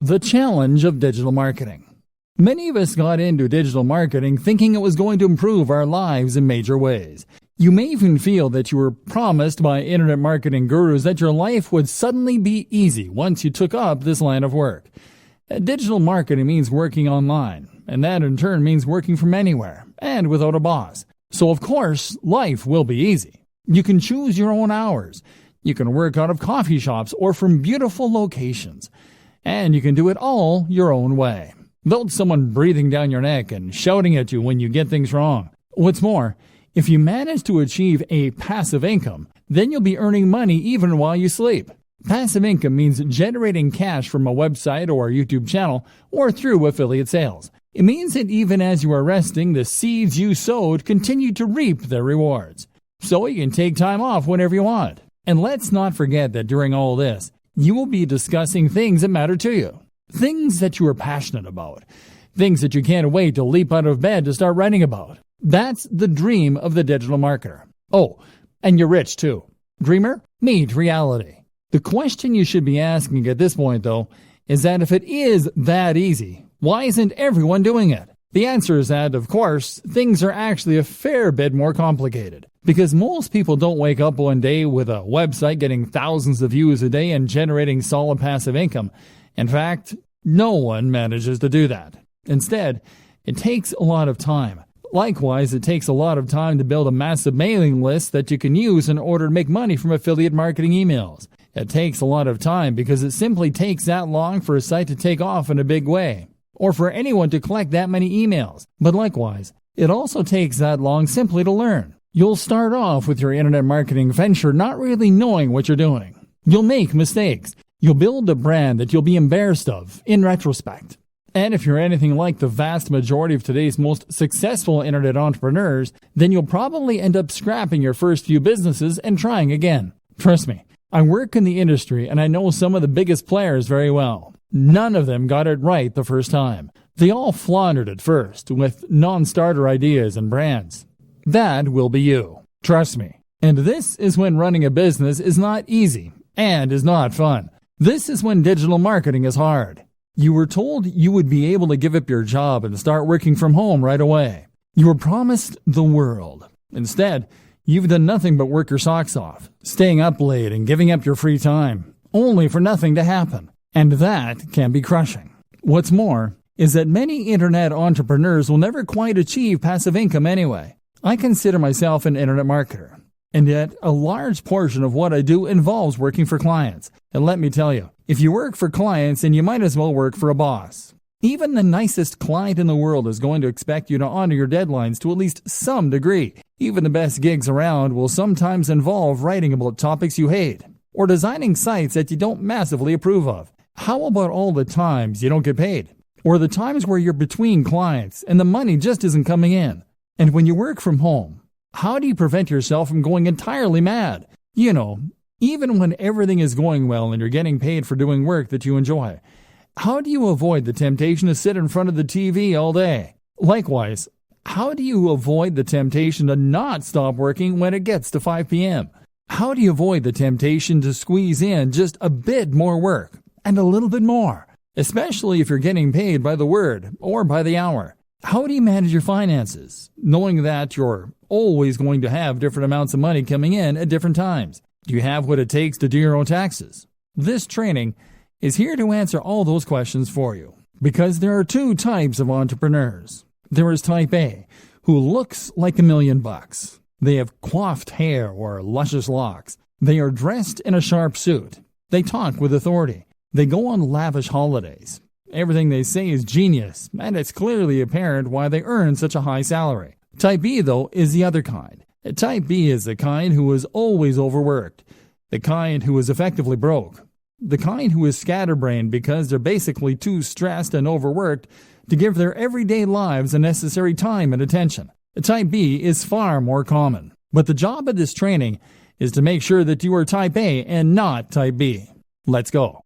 The challenge of digital marketing. Many of us got into digital marketing thinking it was going to improve our lives in major ways. You may even feel that you were promised by internet marketing gurus that your life would suddenly be easy once you took up this line of work. Digital marketing means working online, and that in turn means working from anywhere and without a boss. So of course, life will be easy. You can choose your own hours. You can work out of coffee shops or from beautiful locations. And you can do it all your own way, without someone breathing down your neck and shouting at you when you get things wrong. What's more, if you manage to achieve a passive income, then you'll be earning money even while you sleep. Passive income means generating cash from a website or a YouTube channel or through affiliate sales. It means that even as you are resting, the seeds you sowed continue to reap their rewards. So you can take time off whenever you want. And let's not forget that during all this, you will be discussing things that matter to you. Things that you are passionate about. Things that you can't wait to leap out of bed to start writing about. That's the dream of the digital marketer. Oh, and you're rich too. Dreamer, meet reality. The question you should be asking at this point, though, is that if it is that easy, why isn't everyone doing it? The answer is that, of course, things are actually a fair bit more complicated. Because most people don't wake up one day with a website getting thousands of views a day and generating solid passive income. In fact, no one manages to do that. Instead, it takes a lot of time. Likewise, it takes a lot of time to build a massive mailing list that you can use in order to make money from affiliate marketing emails. It takes a lot of time because it simply takes that long for a site to take off in a big way, or for anyone to collect that many emails. But likewise, it also takes that long simply to learn. You'll start off with your internet marketing venture not really knowing what you're doing. You'll make mistakes. You'll build a brand that you'll be embarrassed of in retrospect. And if you're anything like the vast majority of today's most successful internet entrepreneurs, then you'll probably end up scrapping your first few businesses and trying again. Trust me, I work in the industry and I know some of the biggest players very well. None of them got it right the first time. They all floundered at first with non-starter ideas and brands. That will be you. Trust me. And this is when running a business is not easy and is not fun. This is when digital marketing is hard. You were told you would be able to give up your job and start working from home right away. You were promised the world. Instead, you've done nothing but work your socks off, staying up late and giving up your free time, only for nothing to happen. And that can be crushing. What's more is that many internet entrepreneurs will never quite achieve passive income anyway. I consider myself an internet marketer, and yet a large portion of what I do involves working for clients. And let me tell you, if you work for clients, then you might as well work for a boss. Even the nicest client in the world is going to expect you to honor your deadlines to at least some degree. Even the best gigs around will sometimes involve writing about topics you hate, or designing sites that you don't massively approve of. How about all the times you don't get paid? Or the times where you're between clients and the money just isn't coming in? And when you work from home, how do you prevent yourself from going entirely mad? You know, even when everything is going well and you're getting paid for doing work that you enjoy, how do you avoid the temptation to sit in front of the TV all day? Likewise, how do you avoid the temptation to not stop working when it gets to 5 p.m.? How do you avoid the temptation to squeeze in just a bit more work and a little bit more, especially if you're getting paid by the word or by the hour? How do you manage your finances, knowing that you're always going to have different amounts of money coming in at different times? Do you have what it takes to do your own taxes? This training is here to answer all those questions for you, because there are two types of entrepreneurs. There is type A, who looks like $1 million. They have coiffed hair or luscious locks. They are dressed in a sharp suit. They talk with authority. They go on lavish holidays. Everything they say is genius, and it's clearly apparent why they earn such a high salary. Type B, though, is the other kind. Type B is the kind who is always overworked, the kind who is effectively broke, the kind who is scatterbrained because they're basically too stressed and overworked to give their everyday lives the necessary time and attention. Type B is far more common. But the job of this training is to make sure that you are Type A and not Type B. Let's go.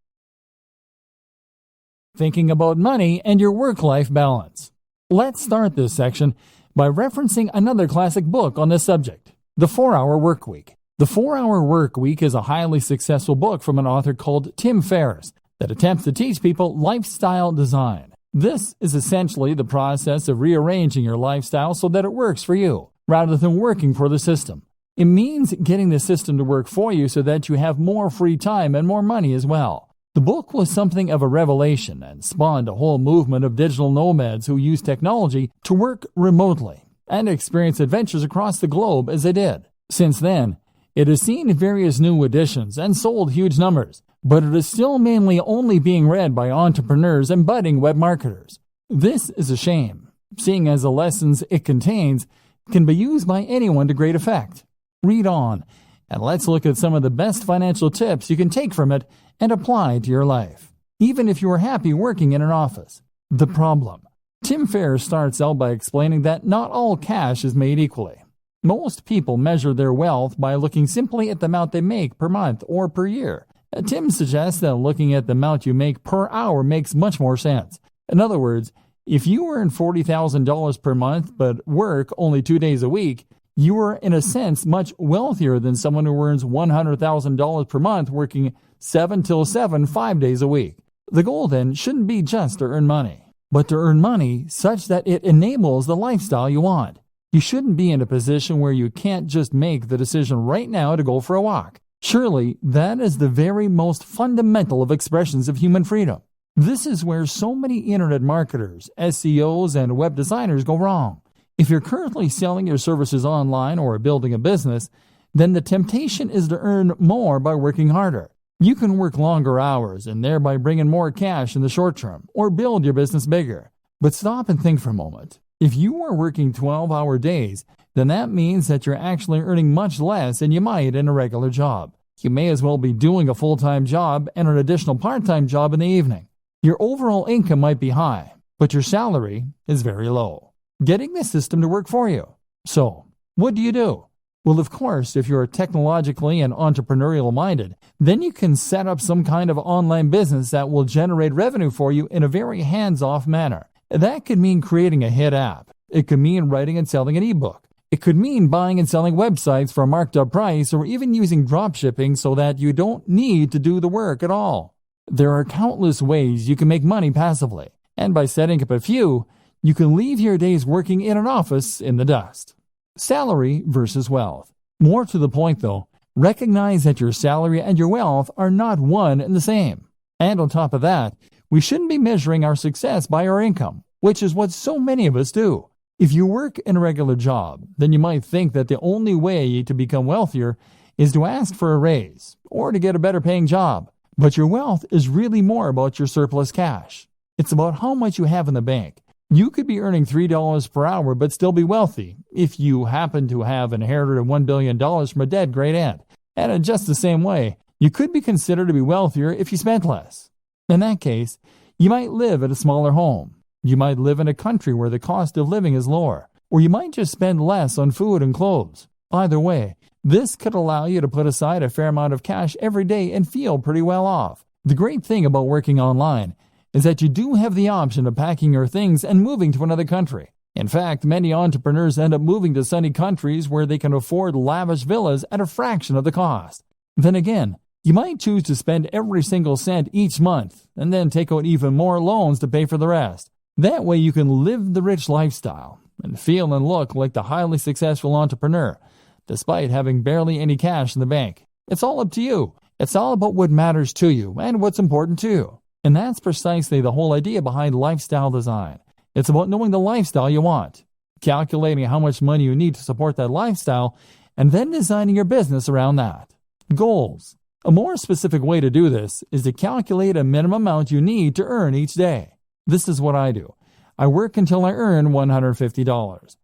Thinking about money and your work-life balance. Let's start this section by referencing another classic book on this subject, The 4-Hour Workweek. The 4-Hour Workweek is a highly successful book from an author called Tim Ferriss. that attempts to teach people lifestyle design. This is essentially the process of rearranging your lifestyle so that it works for you, rather than working for the system. It means getting the system to work for you so that you have more free time and more money as well. The book was something of a revelation and spawned a whole movement of digital nomads who use technology to work remotely and experience adventures across the globe as they did. Since then, it has seen various new editions and sold huge numbers, but it is still mainly only being read by entrepreneurs and budding web marketers. This is a shame, seeing as the lessons it contains can be used by anyone to great effect. Read on, and let's look at some of the best financial tips you can take from it and apply to your life, even if you are happy working in an office. The problem. Tim Ferriss starts out by explaining that not all cash is made equally. Most people measure their wealth by looking simply at the amount they make per month or per year. Tim suggests that looking at the amount you make per hour makes much more sense. In other words, if you earn $40,000 per month but work only 2 days a week, you are in a sense much wealthier than someone who earns $100,000 per month working 7 till 7, 5 days a week. The goal then shouldn't be just to earn money, but to earn money such that it enables the lifestyle you want. You shouldn't be in a position where you can't just make the decision right now to go for a walk. Surely, that is the very most fundamental of expressions of human freedom. This is where so many internet marketers, SEOs, and web designers go wrong. If you're currently selling your services online or building a business, then the temptation is to earn more by working harder. You can work longer hours and thereby bring in more cash in the short term, or build your business bigger. But stop and think for a moment. If you are working 12-hour days, then that means that you're actually earning much less than you might in a regular job. You may as well be doing a full-time job and an additional part-time job in the evening. Your overall income might be high, but your salary is very low. Getting the system to work for you. So, what do? Well, of course, if you're technologically and entrepreneurial minded, then you can set up some kind of online business that will generate revenue for you in a very hands-off manner. That could mean creating a hit app. It could mean writing and selling an ebook. It could mean buying and selling websites for a marked up price, or even using dropshipping so that you don't need to do the work at all. There are countless ways you can make money passively, and by setting up a few, you can leave your days working in an office in the dust. Salary versus wealth. More to the point though, recognize that your salary and your wealth are not one and the same. And on top of that, we shouldn't be measuring our success by our income, which is what so many of us do. If you work in a regular job, then you might think that the only way to become wealthier is to ask for a raise or to get a better paying job. But your wealth is really more about your surplus cash. It's about how much you have in the bank. You could be earning $3 per hour but still be wealthy if you happen to have inherited $1 billion from a dead great aunt. And in just the same way, you could be considered to be wealthier if you spent less. In that case, you might live at a smaller home. You might live in a country where the cost of living is lower, or you might just spend less on food and clothes. Either way, this could allow you to put aside a fair amount of cash every day and feel pretty well off. The great thing about working online is that you do have the option of packing your things and moving to another country. In fact, many entrepreneurs end up moving to sunny countries where they can afford lavish villas at a fraction of the cost. Then again, you might choose to spend every single cent each month and then take out even more loans to pay for the rest. That way you can live the rich lifestyle and feel and look like the highly successful entrepreneur, despite having barely any cash in the bank. It's all up to you. It's all about what matters to you and what's important to you. And that's precisely the whole idea behind lifestyle design. It's about knowing the lifestyle you want, calculating how much money you need to support that lifestyle, and then designing your business around that. Goals. A more specific way to do this is to calculate a minimum amount you need to earn each day. This is what I do. I work until I earn $150.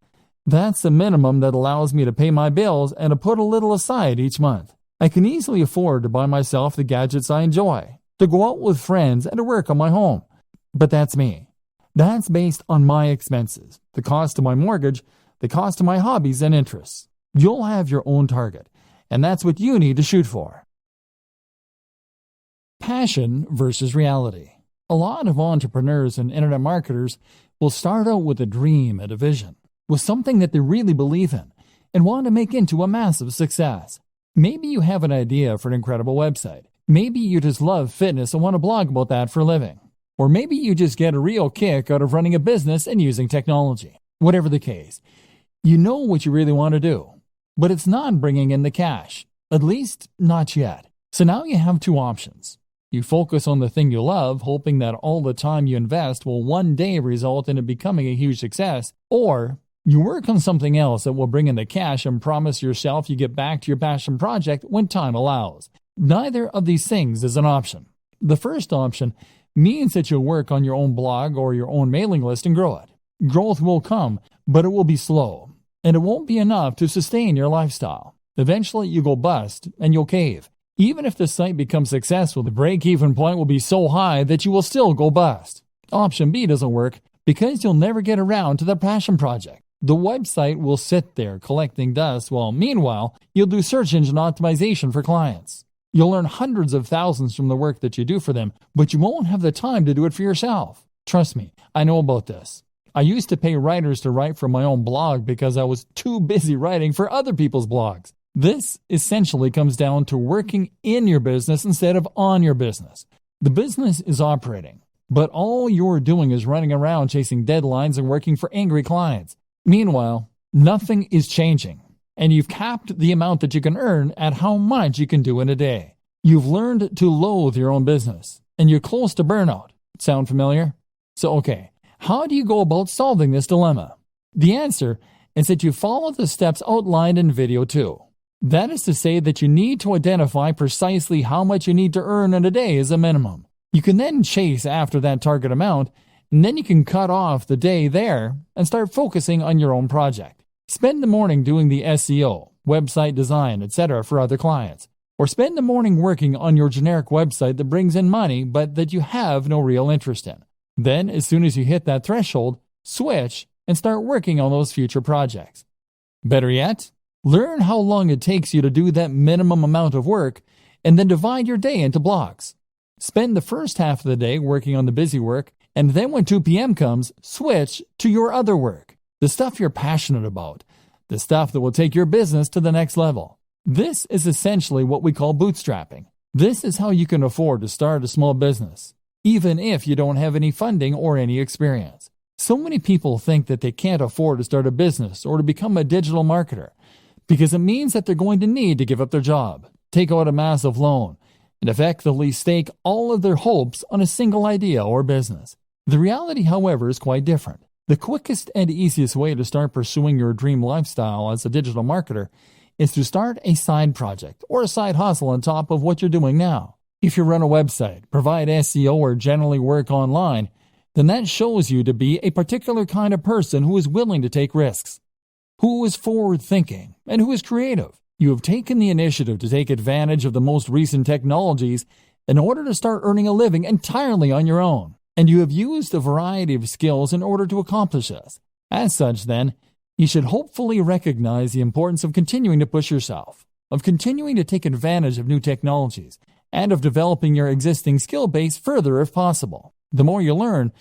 That's the minimum that allows me to pay my bills and to put a little aside each month. I can easily afford to buy myself the gadgets I enjoy, to go out with friends, and to work on my home. But that's me. That's based on my expenses, the cost of my mortgage, the cost of my hobbies and interests. You'll have your own target, and that's what you need to shoot for. Passion versus reality. A lot of entrepreneurs and internet marketers will start out with a dream and a vision, with something that they really believe in and want to make into a massive success. Maybe you have an idea for an incredible website. Maybe you just love fitness and want to blog about that for a living. Or maybe you just get a real kick out of running a business and using technology. Whatever the case, you know what you really want to do, but it's not bringing in the cash, at least not yet. So now you have two options. You focus on the thing you love, hoping that all the time you invest will one day result in it becoming a huge success, or you work on something else that will bring in the cash and promise yourself you get back to your passion project when time allows. Neither of these things is an option. The first option means that you'll work on your own blog or your own mailing list and grow it. Growth will come, but it will be slow, and it won't be enough to sustain your lifestyle. Eventually, you go bust and you'll cave. Even if the site becomes successful, the break-even point will be so high that you will still go bust. Option B doesn't work because you'll never get around to the passion project. The website will sit there collecting dust while meanwhile, you'll do search engine optimization for clients. You'll earn hundreds of thousands from the work that you do for them, but you won't have the time to do it for yourself. Trust me, I know about this. I used to pay writers to write for my own blog because I was too busy writing for other people's blogs. This essentially comes down to working in your business instead of on your business. The business is operating, but all you're doing is running around chasing deadlines and working for angry clients. Meanwhile, nothing is changing, and you've capped the amount that you can earn at how much you can do in a day. You've learned to loathe your own business, and you're close to burnout. Sound familiar? So, okay, how do you go about solving this dilemma? The answer is that you follow the steps outlined in video 2. That is to say that you need to identify precisely how much you need to earn in a day as a minimum. You can then chase after that target amount, and then you can cut off the day there and start focusing on your own project. Spend the morning doing the SEO, website design, etc. for other clients. Or spend the morning working on your generic website that brings in money but that you have no real interest in. Then, as soon as you hit that threshold, switch and start working on those future projects. Better yet, learn how long it takes you to do that minimum amount of work and then divide your day into blocks. Spend the first half of the day working on the busy work, and then when 2 p.m. comes, switch to your other work, the stuff you're passionate about, the stuff that will take your business to the next level. This is essentially what we call bootstrapping. This is how you can afford to start a small business, even if you don't have any funding or any experience. So many people think that they can't afford to start a business or to become a digital marketer because it means that they're going to need to give up their job, take out a massive loan, and effectively stake all of their hopes on a single idea or business. The reality, however, is quite different. The quickest and easiest way to start pursuing your dream lifestyle as a digital marketer is to start a side project or a side hustle on top of what you're doing now. If you run a website, provide SEO, or generally work online, then that shows you to be a particular kind of person who is willing to take risks, who is forward-thinking, and who is creative. You have taken the initiative to take advantage of the most recent technologies in order to start earning a living entirely on your own, and you have used a variety of skills in order to accomplish this. As such, then, you should hopefully recognize the importance of continuing to push yourself, of continuing to take advantage of new technologies, and of developing your existing skill base further if possible. The more you learn,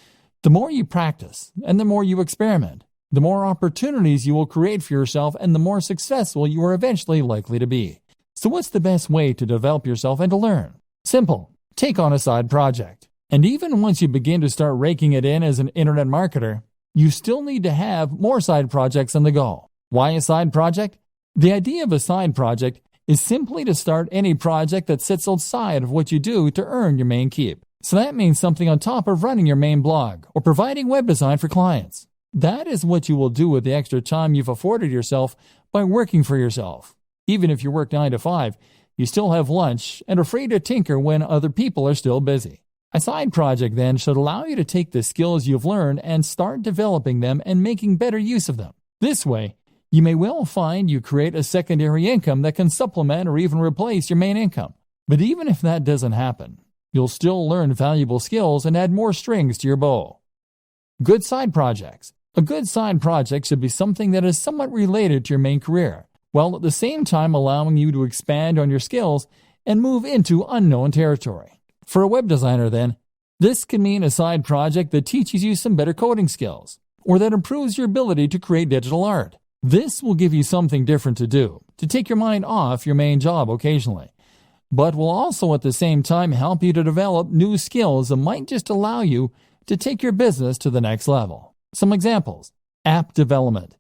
the more you practice, and the more you experiment, the more opportunities you will create for yourself and the more successful you are eventually likely to be. So what's the best way to develop yourself and to learn? Simple. Take on a side project. And even once you begin to start raking it in as an internet marketer, you still need to have more side projects on the go. Why a side project? The idea of a side project is simply to start any project that sits outside of what you do to earn your main keep. So that means something on top of running your main blog or providing web design for clients. That is what you will do with the extra time you've afforded yourself by working for yourself. Even if you work 9 to 5, you still have lunch and are free to tinker when other people are still busy. A side project then should allow you to take the skills you've learned and start developing them and making better use of them. This way, you may well find you create a secondary income that can supplement or even replace your main income. But even if that doesn't happen, you'll still learn valuable skills and add more strings to your bow. Good side projects. A good side project should be something that is somewhat related to your main career, while at the same time allowing you to expand on your skills and move into unknown territory. For a web designer, then, this can mean a side project that teaches you some better coding skills, or that improves your ability to create digital art. This will give you something different to do, to take your mind off your main job occasionally. but will also at the same time help you to develop new skills that might just allow you to take your business to the next level. Some examples: app development.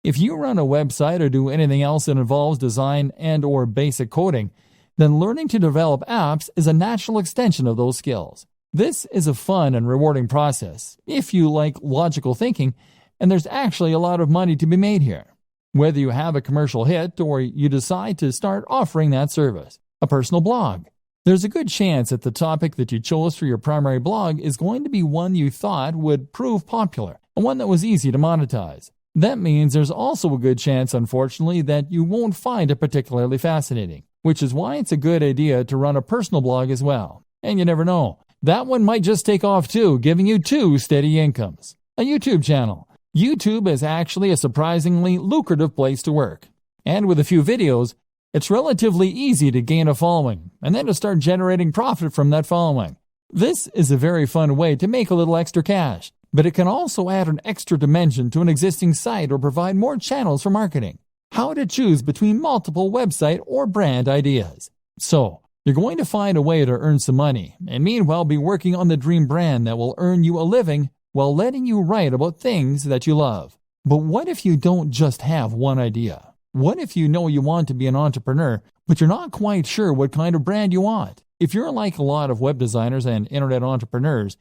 If you run a website or do anything else that involves design and/or basic coding, then learning to develop apps is a natural extension of those skills. This is a fun and rewarding process if you like logical thinking, and there's actually a lot of money to be made here. Whether you have a commercial hit or you decide to start offering that service. A personal blog. There's a good chance that the topic that you chose for your primary blog is going to be one you thought would prove popular and one that was easy to monetize. That means there's also a good chance, unfortunately, that you won't find it particularly fascinating, which is why it's a good idea to run a personal blog as well. And you never know, that one might just take off too, giving you 2 steady incomes. A YouTube channel. YouTube is actually a surprisingly lucrative place to work. And with a few videos, it's relatively easy to gain a following and then to start generating profit from that following. This is a very fun way to make a little extra cash, but it can also add an extra dimension to an existing site or provide more channels for marketing. How to choose between multiple website or brand ideas. So, you're going to find a way to earn some money and meanwhile be working on the dream brand that will earn you a living while letting you write about things that you love. But what if you don't just have one idea? What if you know you want to be an entrepreneur, but you're not quite sure what kind of brand you want? If you're like a lot of web designers and internet entrepreneurs,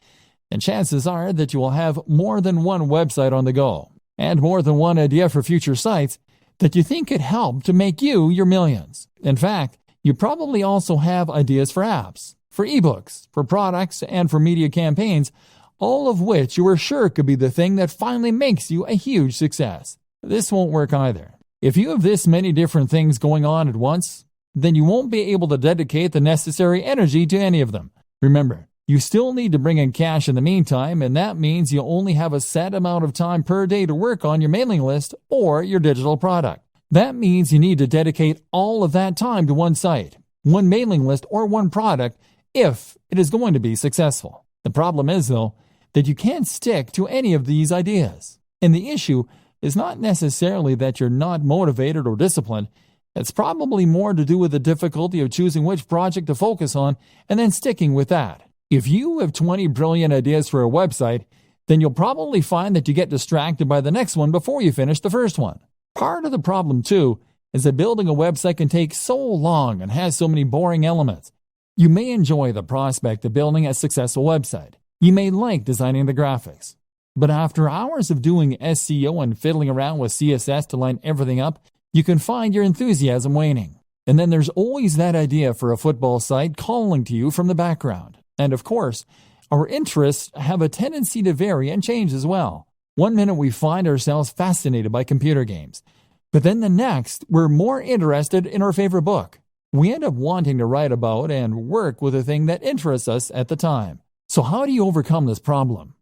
then chances are that you will have more than one website on the go and more than one idea for future sites that you think could help to make you your millions. In fact, you probably also have ideas for apps, for ebooks, for products, and for media campaigns, all of which you are sure could be the thing that finally makes you a huge success. This won't work either. If you have this many different things going on at once, then you won't be able to dedicate the necessary energy to any of them. Remember, you still need to bring in cash in the meantime, and that means you only have a set amount of time per day to work on your mailing list or your digital product. That means you need to dedicate all of that time to one site, one mailing list, or one product if it is going to be successful. The problem is, though, that you can't stick to any of these ideas. And the issue is not necessarily that you're not motivated or disciplined. It's probably more to do with the difficulty of choosing which project to focus on and then sticking with that. If you have 20 brilliant ideas for a website, then you'll probably find that you get distracted by the next one before you finish the first one. Part of the problem, too, is that building a website can take so long and has so many boring elements. You may enjoy the prospect of building a successful website. You may like designing the graphics. But after hours of doing SEO and fiddling around with CSS to line everything up, you can find your enthusiasm waning. And then there's always that idea for a football site calling to you from the background. And of course, our interests have a tendency to vary and change as well. One minute we find ourselves fascinated by computer games, but then the next we're more interested in our favorite book. We end up wanting to write about and work with the thing that interests us at the time. So how do you overcome this problem?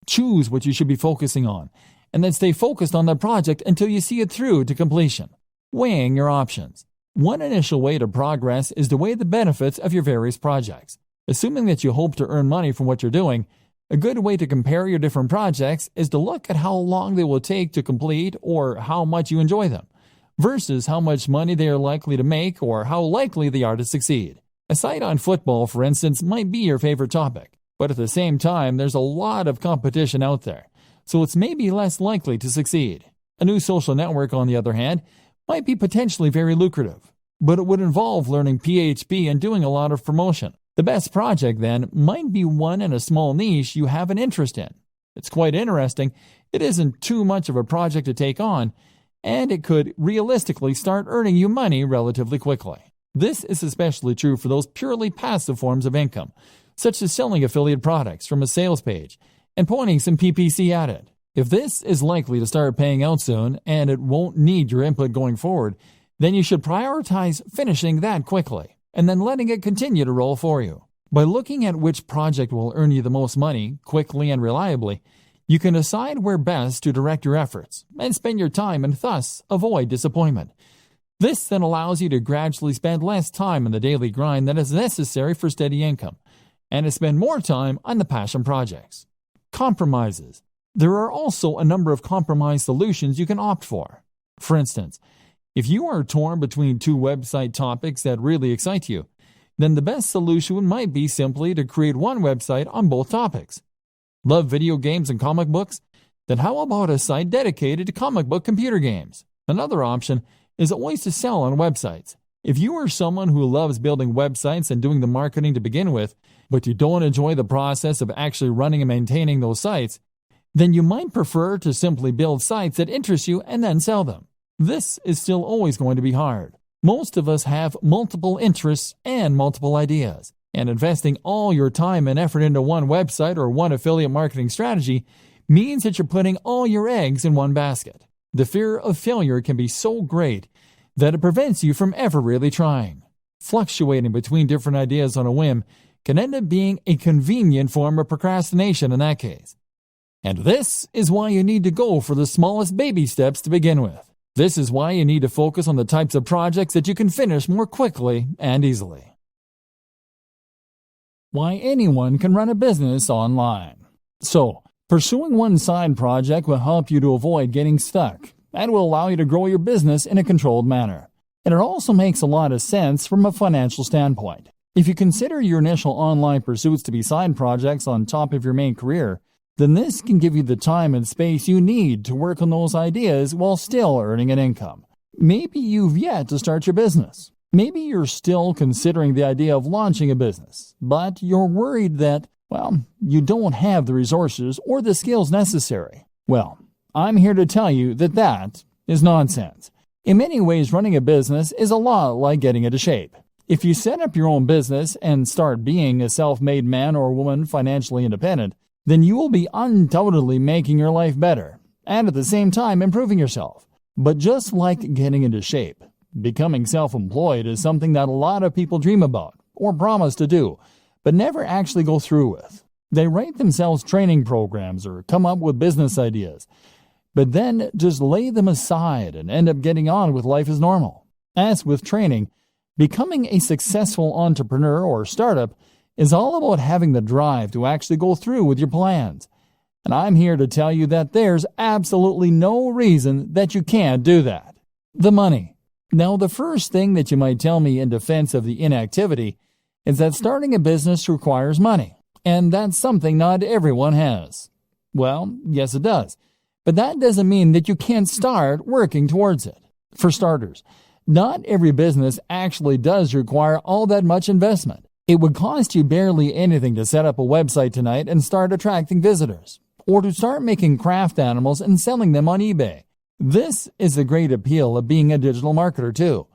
Choose what you should be focusing on, and then stay focused on that project until you see it through to completion. Weighing your options. One initial way to progress is to weigh the benefits of your various projects. Assuming that you hope to earn money from what you're doing, a good way to compare your different projects is to look at how long they will take to complete or how much you enjoy them, versus how much money they are likely to make or how likely they are to succeed. A site on football, for instance, might be your favorite topic, but at the same time, there's a lot of competition out there, so it's maybe less likely to succeed. A new social network, on the other hand, might be potentially very lucrative, but it would involve learning PHP and doing a lot of promotion. The best project, then, might be one in a small niche you have an interest in. It's quite interesting, it isn't too much of a project to take on, and it could realistically start earning you money relatively quickly. This is especially true for those purely passive forms of income, such as selling affiliate products from a sales page and pointing some PPC at it. If this is likely to start paying out soon and it won't need your input going forward, then you should prioritize finishing that quickly and then letting it continue to roll for you. By looking at which project will earn you the most money quickly and reliably, you can decide where best to direct your efforts and spend your time and thus avoid disappointment. This then allows you to gradually spend less time in the daily grind that is necessary for steady income and to spend more time on the passion projects. Compromises. There are also a number of compromise solutions you can opt for. For instance, if you are torn between two website topics that really excite you, then the best solution might be simply to create one website on both topics. Love video games and comic books? Then how about a site dedicated to comic book computer games? Another option is always to sell on websites. If you are someone who loves building websites and doing the marketing to begin with, but you don't enjoy the process of actually running and maintaining those sites, then you might prefer to simply build sites that interest you and then sell them. This is still always going to be hard. Most of us have multiple interests and multiple ideas, and investing all your time and effort into one website or one affiliate marketing strategy means that you're putting all your eggs in one basket. The fear of failure can be so great that it prevents you from ever really trying. Fluctuating between different ideas on a whim can end up being a convenient form of procrastination in that case. And this is why you need to go for the smallest baby steps to begin with. This is why you need to focus on the types of projects that you can finish more quickly and easily. Why anyone can run a business online. So, pursuing one side project will help you to avoid getting stuck and will allow you to grow your business in a controlled manner. And it also makes a lot of sense from a financial standpoint. If you consider your initial online pursuits to be side projects on top of your main career, then this can give you the time and space you need to work on those ideas while still earning an income. Maybe you've yet to start your business. Maybe you're still considering the idea of launching a business, but you're worried that, you don't have the resources or the skills necessary. Well, I'm here to tell you that that is nonsense. In many ways, running a business is a lot like getting into shape. If you set up your own business and start being a self-made man or woman financially independent, then you will be undoubtedly making your life better, and at the same time improving yourself. But just like getting into shape, becoming self-employed is something that a lot of people dream about, or promise to do, but never actually go through with. They write themselves training programs or come up with business ideas, but then just lay them aside and end up getting on with life as normal. As with training, becoming a successful entrepreneur or startup is all about having the drive to actually go through with your plans. And I'm here to tell you that there's absolutely no reason that you can't do that. The money. Now, the first thing that you might tell me in defense of the inactivity is that starting a business requires money, and that's something not everyone has. Well, yes it does, but that doesn't mean that you can't start working towards it. For starters, not every business actually does require all that much investment. It would cost you barely anything to set up a website tonight and start attracting visitors, or to start making craft animals and selling them on eBay. This is the great appeal of being a digital marketer too.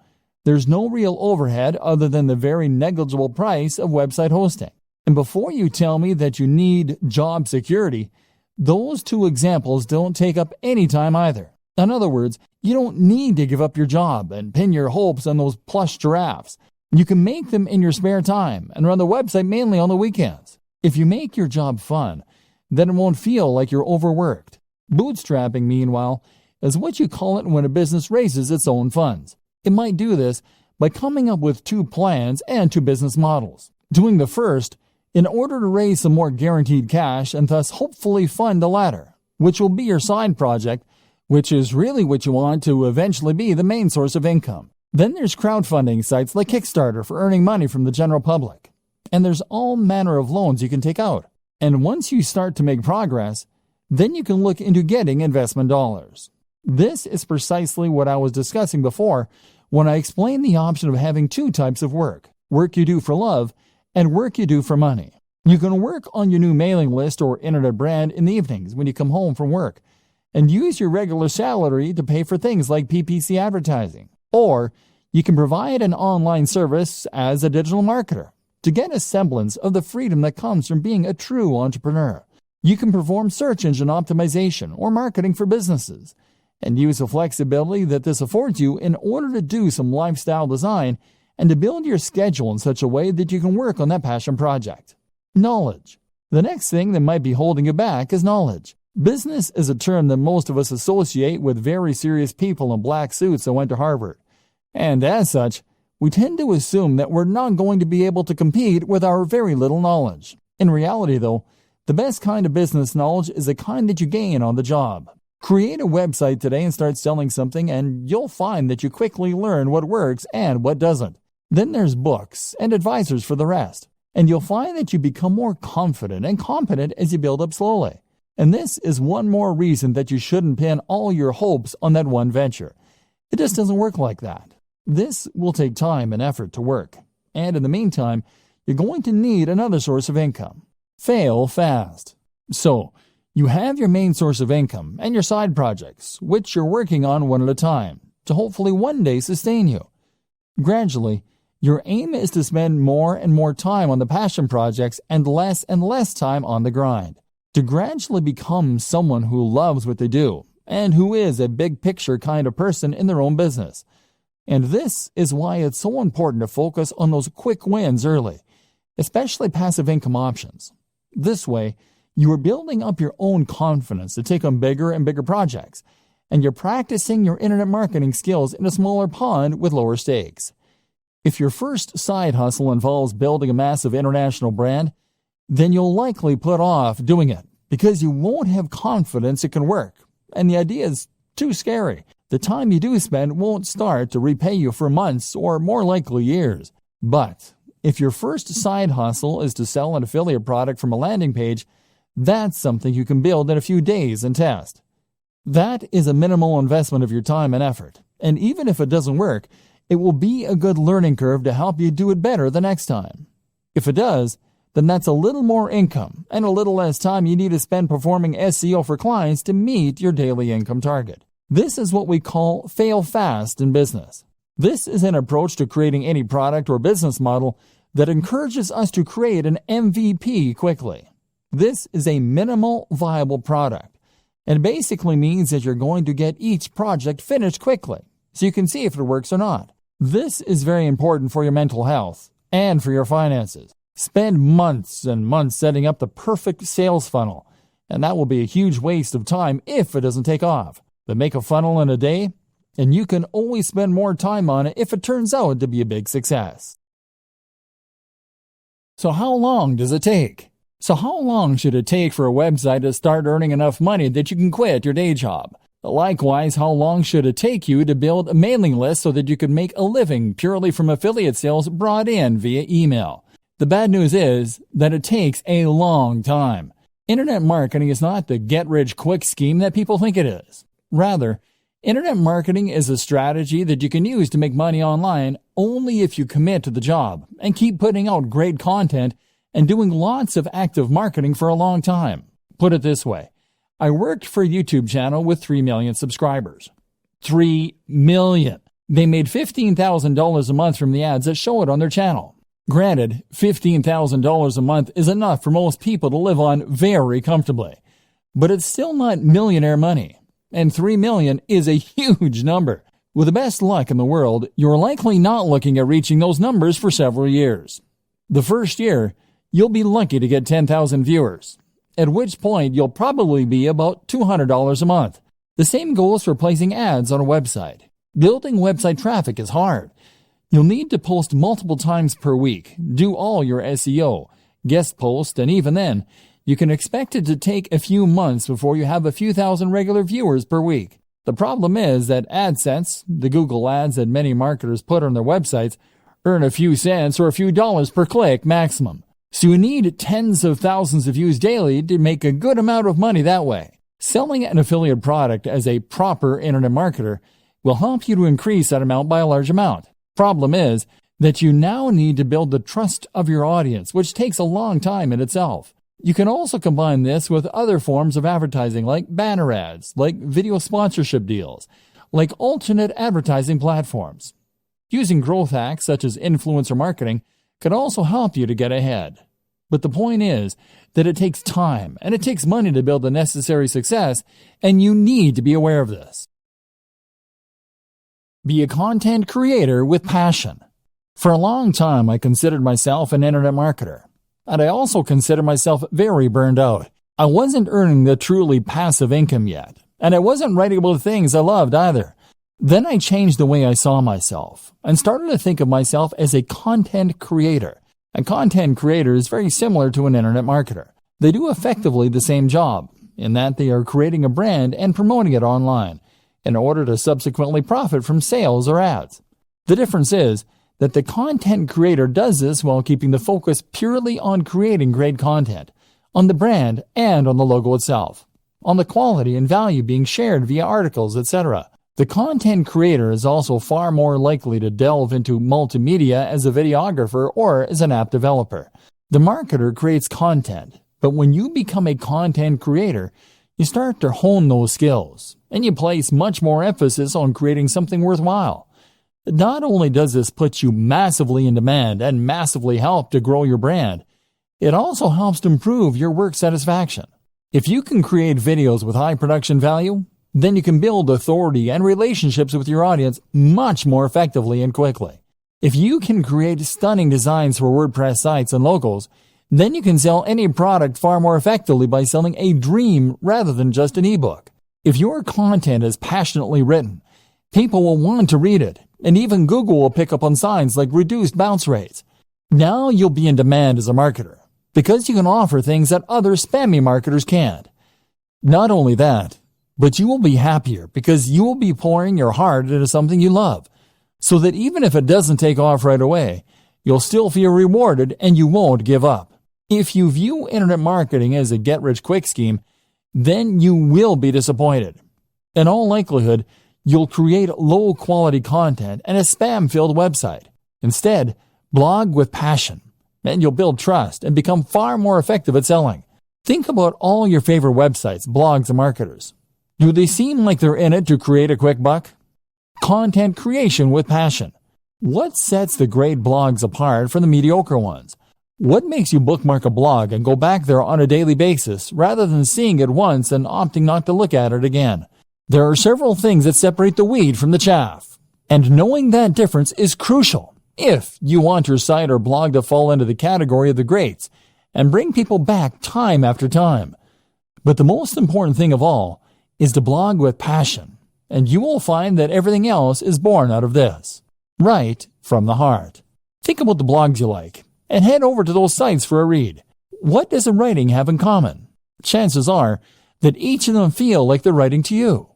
There's no real overhead other than the very negligible price of website hosting. And before you tell me that you need job security, those two examples don't take up any time either. In other words, you don't need to give up your job and pin your hopes on those plush giraffes. You can make them in your spare time and run the website mainly on the weekends. If you make your job fun, then it won't feel like you're overworked. Bootstrapping, meanwhile, is what you call it when a business raises its own funds. It might do this by coming up with two plans and two business models. Doing the first in order to raise some more guaranteed cash and thus hopefully fund the latter, which will be your side project, which is really what you want to eventually be the main source of income. Then there's crowdfunding sites like Kickstarter for earning money from the general public. And there's all manner of loans you can take out. And once you start to make progress, then you can look into getting investment dollars. This is precisely what I was discussing before when I explained the option of having two types of work you do for love and work you do for money. You can work on your new mailing list or internet brand in the evenings when you come home from work and use your regular salary to pay for things like PPC advertising. Or you can provide an online service as a digital marketer to get a semblance of the freedom that comes from being a true entrepreneur. You can perform search engine optimization or marketing for businesses and use the flexibility that this affords you in order to do some lifestyle design and to build your schedule in such a way that you can work on that passion project. Knowledge. The next thing that might be holding you back is knowledge. Business is a term that most of us associate with very serious people in black suits that went to Harvard. And as such, we tend to assume that we're not going to be able to compete with our very little knowledge. In reality, though, the best kind of business knowledge is the kind that you gain on the job. Create a website today and start selling something, and you'll find that you quickly learn what works and what doesn't. Then there's books and advisors for the rest. And you'll find that you become more confident and competent as you build up slowly. And this is one more reason that you shouldn't pin all your hopes on that one venture. It just doesn't work like that. This will take time and effort to work. And in the meantime, you're going to need another source of income. Fail fast. So, you have your main source of income and your side projects, which you're working on one at a time, to hopefully one day sustain you. Gradually, your aim is to spend more and more time on the passion projects and less time on the grind. To gradually become someone who loves what they do and who is a big picture kind of person in their own business. And this is why it's so important to focus on those quick wins early, especially passive income options. This way, you are building up your own confidence to take on bigger and bigger projects, and you're practicing your internet marketing skills in a smaller pond with lower stakes. If your first side hustle involves building a massive international brand, then you'll likely put off doing it because you won't have confidence it can work, and the idea is too scary. The time you do spend won't start to repay you for months or more likely years. But if your first side hustle is to sell an affiliate product from a landing page, that's something you can build in a few days and test. That is a minimal investment of your time and effort, and even if it doesn't work, it will be a good learning curve to help you do it better the next time. If it does, then that's a little more income and a little less time you need to spend performing SEO for clients to meet your daily income target. This is what we call fail fast in business. This is an approach to creating any product or business model that encourages us to create an MVP quickly. This is a minimal viable product, and basically means that you're going to get each project finished quickly so you can see if it works or not. This is very important for your mental health and for your finances. Spend months and months setting up the perfect sales funnel, and that will be a huge waste of time if it doesn't take off. But make a funnel in a day, and you can always spend more time on it if it turns out to be a big success. So how long does it take? So how long should it take for a website to start earning enough money that you can quit your day job? Likewise, how long should it take you to build a mailing list so that you can make a living purely from affiliate sales brought in via email? The bad news is that it takes a long time. Internet marketing is not the get-rich-quick scheme that people think it is. Rather, internet marketing is a strategy that you can use to make money online only if you commit to the job and keep putting out great content and doing lots of active marketing for a long time. Put it this way, I worked for a YouTube channel with 3 million subscribers. 3 million! They made $15,000 a month from the ads that show it on their channel. Granted, $15,000 a month is enough for most people to live on very comfortably, but it's still not millionaire money. And 3 million is a huge number. With the best luck in the world, you're likely not looking at reaching those numbers for several years. The first year, you'll be lucky to get 10,000 viewers, at which point you'll probably be about $200 a month. The same goes for placing ads on a website. Building website traffic is hard. You'll need to post multiple times per week, do all your SEO, guest post, and even then, you can expect it to take a few months before you have a few thousand regular viewers per week. The problem is that AdSense, the Google ads that many marketers put on their websites, earn a few cents or a few dollars per click maximum. So you need tens of thousands of views daily to make a good amount of money that way. Selling an affiliate product as a proper internet marketer will help you to increase that amount by a large amount. Problem is that you now need to build the trust of your audience, which takes a long time in itself. You can also combine this with other forms of advertising like banner ads, like video sponsorship deals, like alternate advertising platforms. Using growth hacks such as influencer marketing can also help you to get ahead. But the point is that it takes time and it takes money to build the necessary success, and you need to be aware of this. Be a content creator with passion. For a long time, I considered myself an internet marketer. And I also consider myself very burned out. I wasn't earning the truly passive income yet, and I wasn't writing about things I loved either. Then I changed the way I saw myself and started to think of myself as a content creator. A content creator is very similar to an internet marketer. They do effectively the same job, in that they are creating a brand and promoting it online in order to subsequently profit from sales or ads. The difference is that the content creator does this while keeping the focus purely on creating great content, on the brand and on the logo itself, on the quality and value being shared via articles, etc. The content creator is also far more likely to delve into multimedia as a videographer or as an app developer. The marketer creates content, but when you become a content creator, you start to hone those skills, and you place much more emphasis on creating something worthwhile. Not only does this put you massively in demand and massively help to grow your brand, it also helps to improve your work satisfaction. If you can create videos with high production value, then you can build authority and relationships with your audience much more effectively and quickly. If you can create stunning designs for WordPress sites and logos, then you can sell any product far more effectively by selling a dream rather than just an ebook. If your content is passionately written, people will want to read it, and even Google will pick up on signs like reduced bounce rates. Now you'll be in demand as a marketer, because you can offer things that other spammy marketers can't. Not only that, but you will be happier because you will be pouring your heart into something you love, so that even if it doesn't take off right away, you'll still feel rewarded and you won't give up. If you view internet marketing as a get-rich-quick scheme, then you will be disappointed. In all likelihood, you'll create low-quality content and a spam-filled website. Instead, blog with passion, and you'll build trust and become far more effective at selling. Think about all your favorite websites, blogs, and marketers. Do they seem like they're in it to create a quick buck? Content creation with passion. What sets the great blogs apart from the mediocre ones? What makes you bookmark a blog and go back there on a daily basis rather than seeing it once and opting not to look at it again? There are several things that separate the wheat from the chaff, and knowing that difference is crucial if you want your site or blog to fall into the category of the greats and bring people back time after time. But the most important thing of all is to blog with passion, and you will find that everything else is born out of this, right from the heart. Think about the blogs you like, and head over to those sites for a read. What does the writing have in common? Chances are that each of them feel like they're writing to you.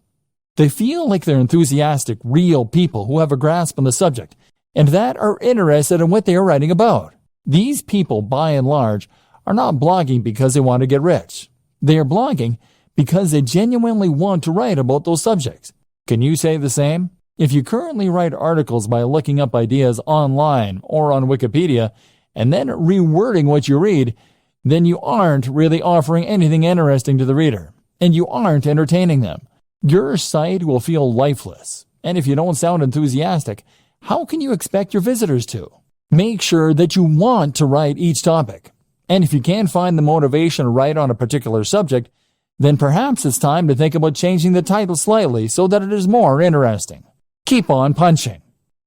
They feel like they're enthusiastic, real people who have a grasp on the subject and that are interested in what they are writing about. These people, by and large, are not blogging because they want to get rich. They are blogging because they genuinely want to write about those subjects. Can you say the same? If you currently write articles by looking up ideas online or on Wikipedia and then rewording what you read, then you aren't really offering anything interesting to the reader, and you aren't entertaining them. Your site will feel lifeless, and if you don't sound enthusiastic, how can you expect your visitors to? Make sure that you want to write each topic, and if you can't find the motivation to write on a particular subject, then perhaps it's time to think about changing the title slightly so that it is more interesting. Keep on punching.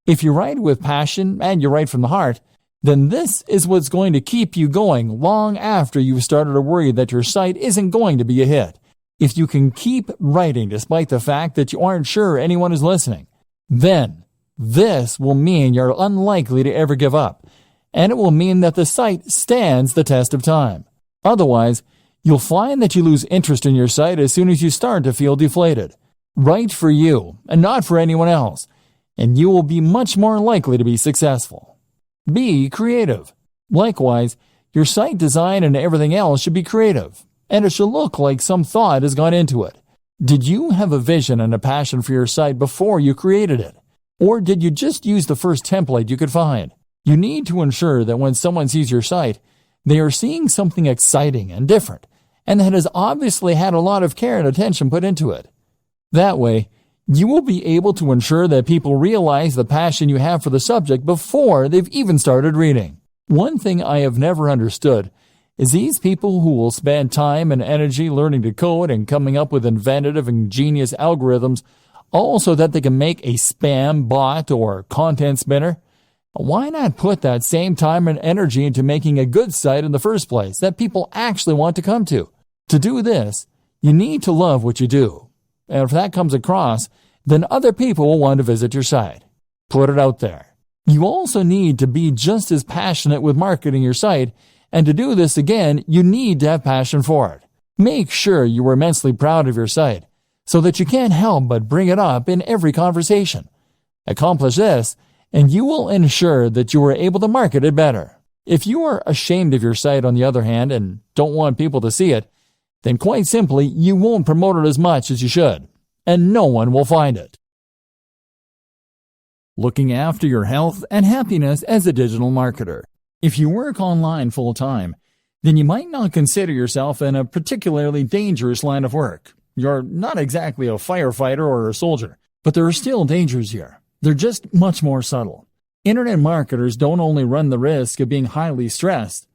If you write with passion and you write from the heart, then this is what's going to keep you going long after you've started to worry that your site isn't going to be a hit. If you can keep writing despite the fact that you aren't sure anyone is listening, then this will mean you're unlikely to ever give up, and it will mean that the site stands the test of time. Otherwise, you'll find that you lose interest in your site as soon as you start to feel deflated. Write for you and not for anyone else, and you will be much more likely to be successful. Be creative. Likewise, your site design and everything else should be creative, and it should look like some thought has gone into it. Did you have a vision and a passion for your site before you created it? Or did you just use the first template you could find? You need to ensure that when someone sees your site, they are seeing something exciting and different, and that has obviously had a lot of care and attention put into it. That way, you will be able to ensure that people realize the passion you have for the subject before they've even started reading. One thing I have never understood is these people who will spend time and energy learning to code and coming up with inventive and ingenious algorithms all so that they can make a spam bot or content spinner. Why not put that same time and energy into making a good site in the first place that people actually want to come to? To do this, you need to love what you do. And if that comes across, then other people will want to visit your site. Put it out there. You also need to be just as passionate with marketing your site, and to do this again, you need to have passion for it. Make sure you are immensely proud of your site, so that you can't help but bring it up in every conversation. Accomplish this, and you will ensure that you are able to market it better. If you are ashamed of your site, on the other hand, and don't want people to see it, then quite simply, you won't promote it as much as you should, and no one will find it. Looking after your health and happiness as a digital marketer. If you work online full-time, then you might not consider yourself in a particularly dangerous line of work. You're not exactly a firefighter or a soldier, but there are still dangers here. They're just much more subtle. Internet marketers don't only run the risk of being highly stressed,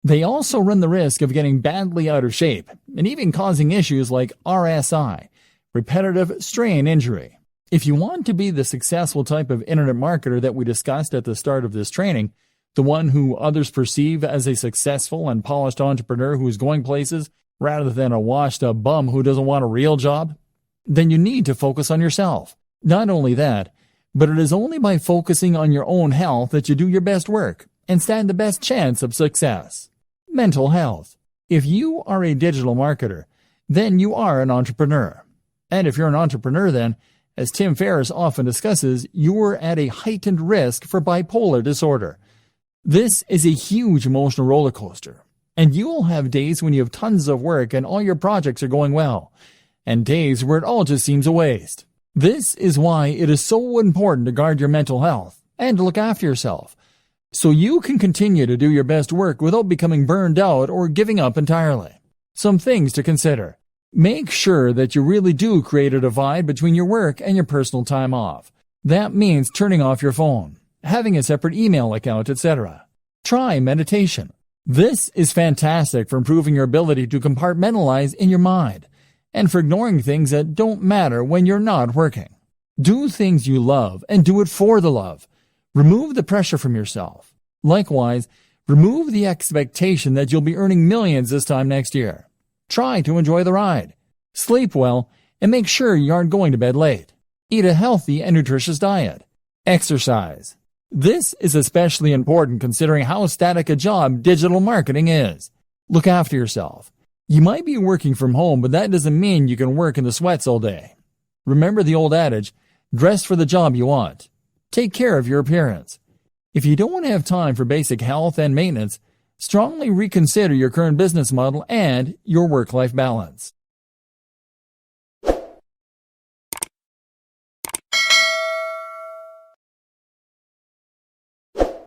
they also run the risk of getting badly out of shape and even causing issues like RSI, repetitive strain injury. If you want to be the successful type of internet marketer that we discussed at the start of this training, the one who others perceive as a successful and polished entrepreneur who is going places rather than a washed-up bum who doesn't want a real job, then you need to focus on yourself. Not only that, but it is only by focusing on your own health that you do your best work and stand the best chance of success. Mental health. If you are a digital marketer, then you are an entrepreneur. And if you're an entrepreneur, then, as Tim Ferriss often discusses, you are at a heightened risk for bipolar disorder. This is a huge emotional roller coaster, and you will have days when you have tons of work and all your projects are going well, and days where it all just seems a waste. This is why it is so important to guard your mental health and to look after yourself, so you can continue to do your best work without becoming burned out or giving up entirely. Some things to consider. Make sure that you really do create a divide between your work and your personal time off. That means turning off your phone, having a separate email account, etc. Try meditation. This is fantastic for improving your ability to compartmentalize in your mind and for ignoring things that don't matter when you're not working. Do things you love and do it for the love. Remove the pressure from yourself. Likewise, remove the expectation that you'll be earning millions this time next year. Try to enjoy the ride. Sleep well and make sure you aren't going to bed late. Eat a healthy and nutritious diet. Exercise. This is especially important considering how static a job digital marketing is. Look after yourself. You might be working from home, but that doesn't mean you can work in the sweats all day. Remember the old adage, dress for the job you want. Take care of your appearance. If you don't have time for basic health and maintenance, strongly reconsider your current business model and your work-life balance.